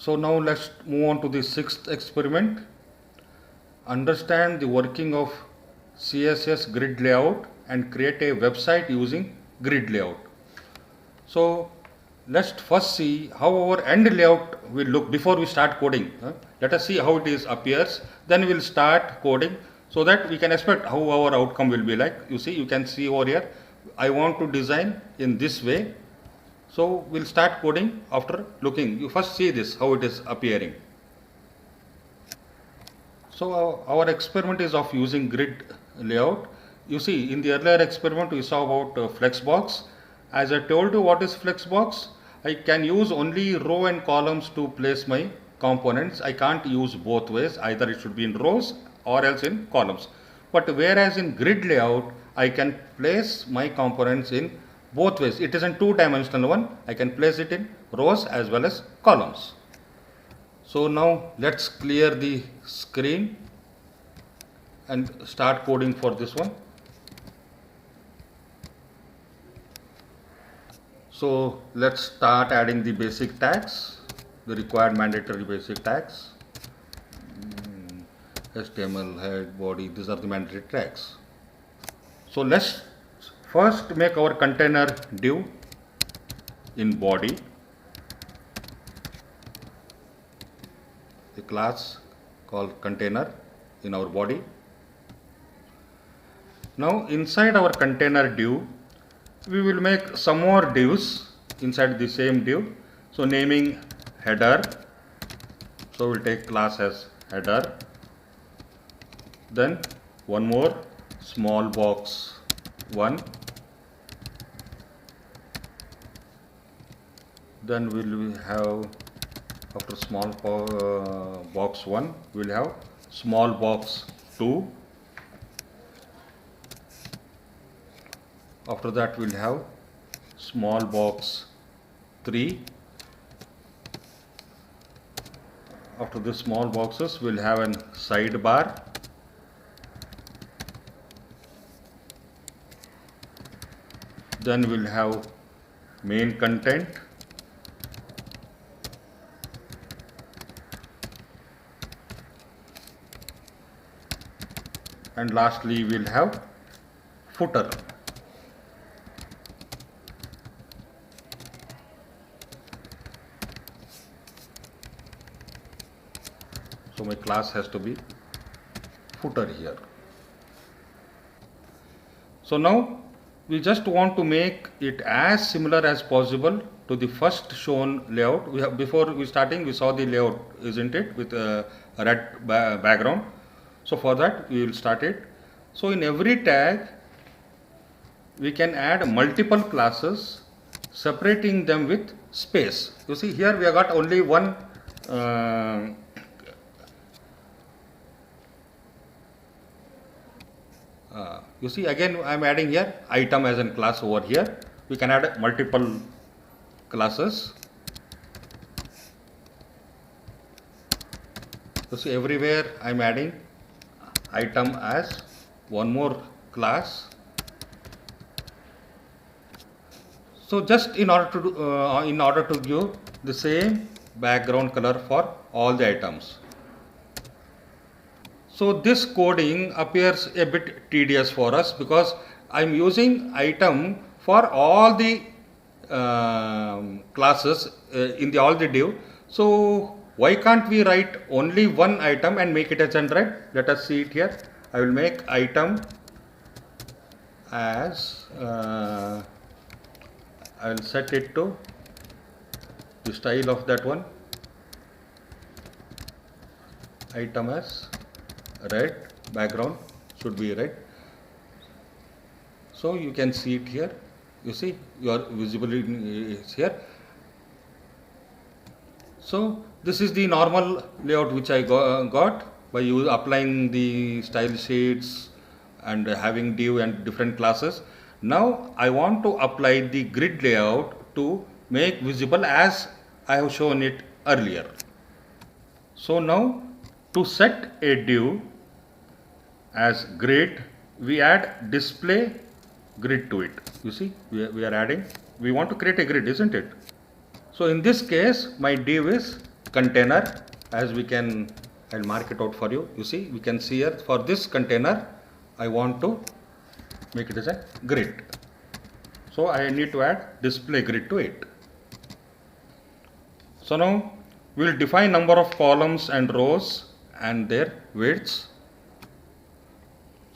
So now let's move on to the sixth experiment. Understand the working of CSS grid layout and create a website using grid layout. So let's first see how our end layout will look before we start coding. Let us see how it is appears, then we'll start coding so that we can expect how our outcome will be like. You can see over here, I want to design in this way. So we'll start coding after looking. You first see this, how it is appearing. So our experiment is of using grid layout. You see, in the earlier experiment we saw about flexbox. As I told you what is flexbox, I can use only row and columns to place my components. I can't use both ways, either it should be in rows or else in columns. But whereas in grid layout, I can place my components in both ways. It is a two-dimensional one. I can place it in rows as well as columns. So now let's clear the screen and start coding for this one. So let's start adding the basic tags, the required mandatory basic tags. HTML, head, body, these are the mandatory tags. So let's first make our container div in body. The class called container in our body. Now inside our container div, we will make some more divs inside the same div. So naming header. So we'll take class as header. Then one more small box 1. Then we'll have after small box 1, we'll have small box 2. After that, we'll have small box 3. After the small boxes, we'll have a sidebar. Then we'll have main content. And lastly, we'll have footer. So my class has to be footer here. So now we just want to make it as similar as possible to the first shown layout. Before we starting, we saw the layout, isn't it, with a red background. So for that we will start it. So in every tag we can add multiple classes, separating them with space. You see here we have got only one you see again I am adding here item as a class over here. We can add multiple classes. You see everywhere I am adding item as one more class. So just in order to give the same background color for all the items. So this coding appears a bit tedious for us because I am using item for all the classes in all the div. So why can't we write only one item and make it as red? Let us see it here. I will make item as I will set it to the style of that one. Item as red, background should be red. So you can see it here. You see your visibility is here. So this is the normal layout which I got by applying the style sheets and having div and different classes. Now I want to apply the grid layout to make visible as I have shown it earlier. So now to set a div as grid, we add display grid to it. You see we are adding, we want to create a grid, isn't it? So in this case my div is container, as we can, I'll mark it out for you. You see, we can see here for this container, I want to make it as a grid. So I need to add display grid to it. So now we will define number of columns and rows and their widths.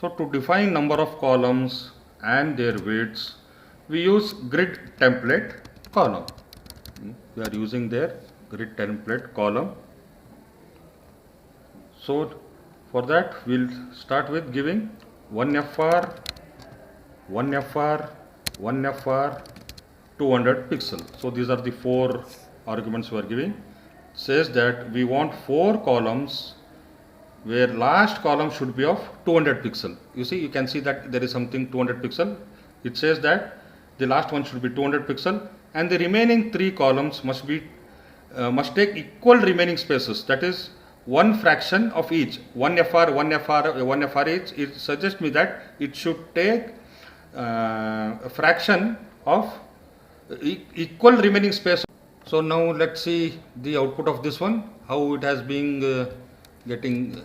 So to define number of columns and their widths, we use grid template column. We are using their grid template column. So for that, we'll start with giving 1FR, 1FR, 1FR, 200 pixel. So these are the 4 arguments we are giving. Says that we want 4 columns where last column should be of 200 pixel. You see, you can see that there is something 200 pixel. It says that the last one should be 200 pixel and the remaining 3 columns must take equal remaining spaces. That is one fraction of each. 1FR, 1FR, 1FR each. It suggests me that it should take a fraction of equal remaining space. So now let's see the output of this one, how it has been getting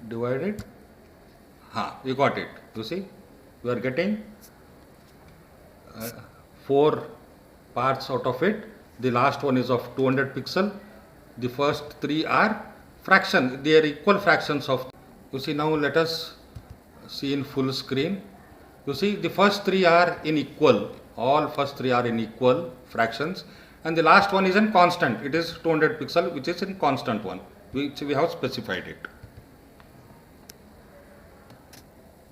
divided. We got it. You see, we are getting 4 parts out of it. The last one is of 200 pixel. The first 3 are fraction. They are equal fractions of. You see, now let us see in full screen. You see, the first 3 are in equal. All first 3 are in equal fractions. And the last one is in constant. It is 200 pixel, which is in constant one, which we have specified it.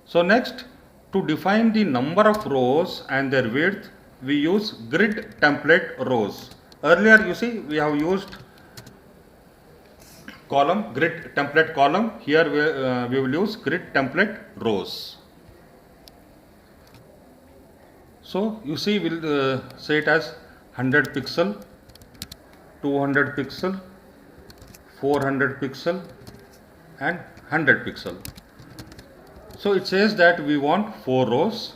So next, to define the number of rows and their width, we use grid template rows. Earlier, you see, we have used column, grid template column. Here we will use grid template rows. So you see, we'll say it as 100 pixel, 200 pixel, 400 pixel and 100 pixel. So it says that we want 4 rows.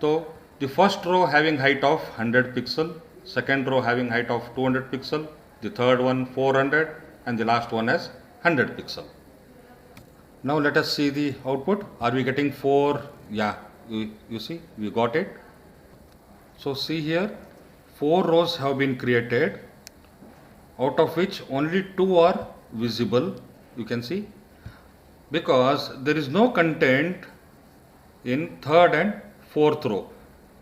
So the first row having height of 100 pixel, second row having height of 200 pixel, the third one 400 and the last one as 100 pixel. Now let us see the output. Are we getting 4? Yeah, you see, we got it. So see here, 4 rows have been created, out of which only 2 are visible. You can see, because there is no content in third and fourth row.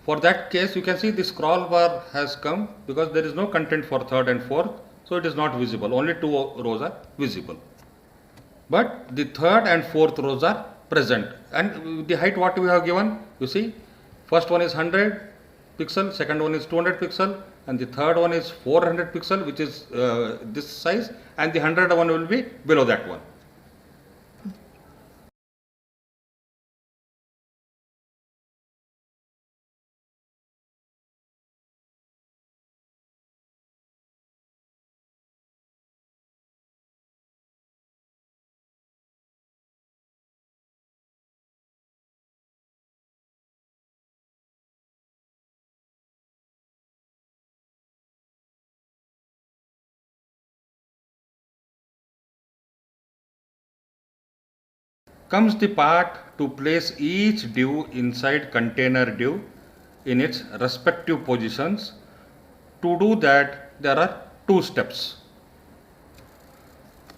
For that case, you can see the scroll bar has come because there is no content for third and fourth, so it is not visible. Only 2 rows are visible. But the third and fourth rows are present. And the height what we have given, you see, first one is 100 pixel, second one is 200 pixel, and the third one is 400 pixel, which is this size, and the 100 one will be below that one. Comes the part to place each div inside container div in its respective positions. To do that, there are 2 steps.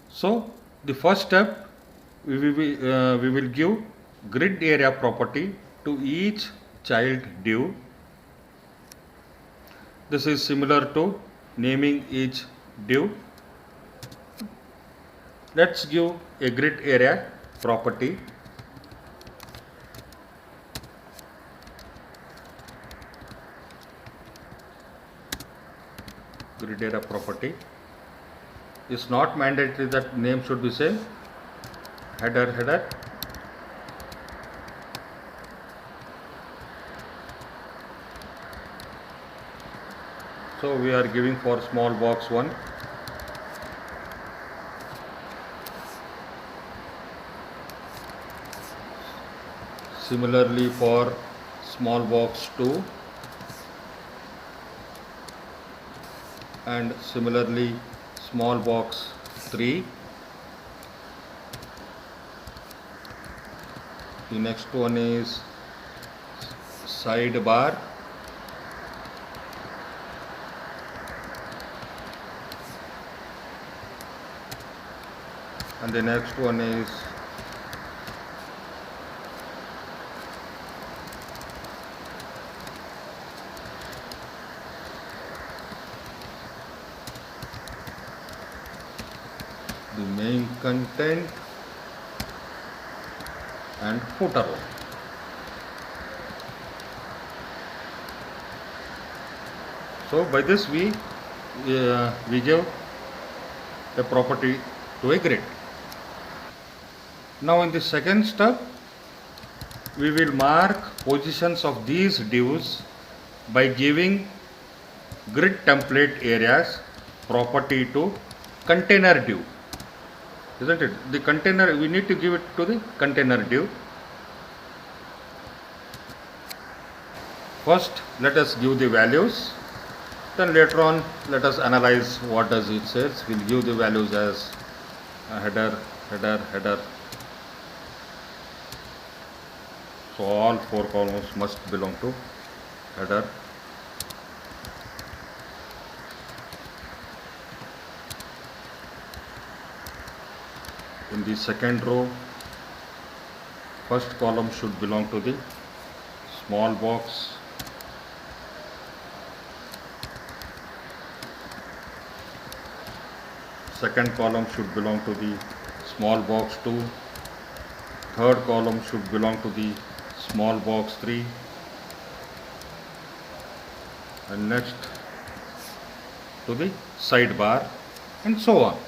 So the first step, we will give grid area property to each child div. This is similar to naming each div. Let's give a grid area property. Grid area property. It's not mandatory that name should be same. Header. So we are giving for small box 1. Similarly for small box 2 and similarly small box 3. The next one is sidebar, and the next one is the main content and footer one. So by this we give a property to a grid. Now in the second step, we will mark positions of these divs by giving grid template areas property to container div. Isn't it? The container, we need to give it to the container div. First, let us give the values. Then later on, let us analyze what does it says. We'll give the values as header, header, header. So all 4 columns must belong to header. In the second row, first column should belong to the small box. Second column should belong to the small box 2. Third column should belong to the small box 3. And next to the sidebar, and so on.